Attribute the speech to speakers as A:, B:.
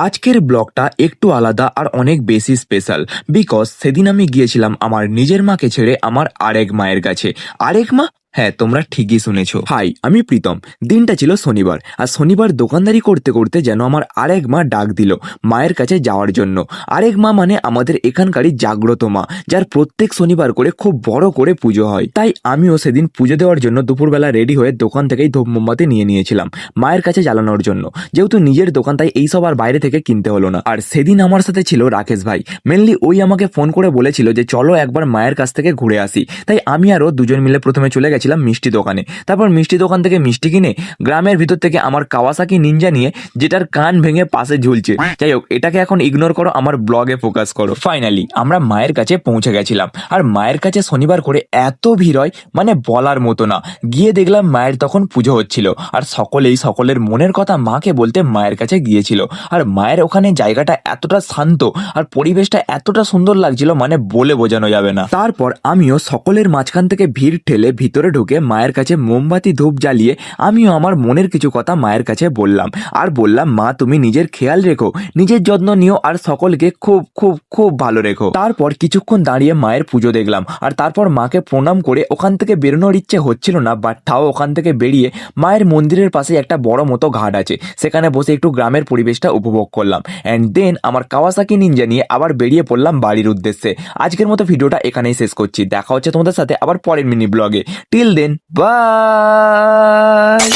A: আজকের ব্লগটা একটু আলাদা আর অনেক বেশি স্পেশাল বিকজ সেদিন আমি গিয়েছিলাম আমার নিজের মাকে ছেড়ে আমার আরেক মায়ের কাছে। আরেক মা? হ্যাঁ, তোমরা ঠিকই শুনেছো। হাই, আমি প্রীতম। দিনটা ছিল শনিবার, আর শনিবার দোকানদারি করতে করতে যেন আমার আরেক মা ডাক দিল মায়ের কাছে যাওয়ার জন্য। আরেক মা মানে আমাদের এখানকারই জাগ্রত মা, যার প্রত্যেক শনিবার করে খুব বড় করে পুজো হয়। তাই আমিও সেদিন পুজো দেওয়ার জন্য দুপুরবেলা রেডি হয়ে দোকান থেকেই ধূপ মোমবাতি নিয়ে নিয়েছিলাম মায়ের কাছে জ্বালানোর জন্য। যেহেতু নিজের দোকান, তাই এইসব আর বাইরে থেকে কিনতে হলো না। আর সেদিন আমার সাথে ছিল রাকেশ ভাই। মেনলি ওই আমাকে ফোন করে বলেছিল যে চলো একবার মায়ের কাছ থেকে ঘুরে আসি। তাই আমি আরও দুজন মিলে প্রথমে চলে গেছিলাম মিষ্টি দোকানে। তারপর মিষ্টি দোকান থেকে মিষ্টি কিনে গ্রামের ভিতর থেকে আমার কাওয়াসাকি নিনজা নিয়ে, যেটার কান ভেঙে পাশে ঝুলছে। যাই হোক, এটাকে এখন ইগনোর করো, আমার ব্লগে ফোকাস করো। ফাইনালি আমরা মায়ের কাছে পৌঁছে গেছিলাম। আর মায়ের কাছে শনিবার করে এত ভিড় হয় মানে বলার মতো না। গিয়ে দেখলাম মায়ের তখন পুজো হচ্ছিল, আর সকলেই সকলের মনের কথা মাকে বলতে মায়ের কাছে গিয়েছিল। আর মায়ের ওখানে জায়গাটা এতটা শান্ত আর পরিবেশটা এতটা সুন্দর লাগছিল, মানে বলে বোঝানো যাবে না। তারপর আমিও সকলের মাঝখান থেকে ভিড় ঠেলে ভিতরে ঢুকে মায়ের কাছে মোমবাতি ধূপ জ্বালিয়ে আমিও আমার মনের কিছু কথা মায়ের কাছে বললাম। আর বললাম, মা তুমি নিজের খেয়াল রেখো, নিজের যত্ন নিও, আর সকলকে খুব খুব খুব ভালো রেখো। তারপর কিছুক্ষণ দাঁড়িয়ে মায়ের পুজো দেখলাম, আর তারপর মাকে প্রণাম করে ওখান থেকে বেরোনোর ইচ্ছে হচ্ছিল না, বাট তাও ওখান থেকে বেরিয়ে মায়ের মন্দিরের পাশে একটা বড় মতো ঘাট আছে, সেখানে বসে একটু গ্রামের পরিবেশটা উপভোগ করলাম। অ্যান্ড দেন আমার কাওয়াসাকি নিনজা নিয়ে আবার বেরিয়ে পড়লাম বাড়ির উদ্দেশ্যে। আজকের মতো ভিডিওটা এখানেই শেষ করছি। দেখা হচ্ছে তোমাদের সাথে আবার পরের মিনি ব্লগে। Till then, by.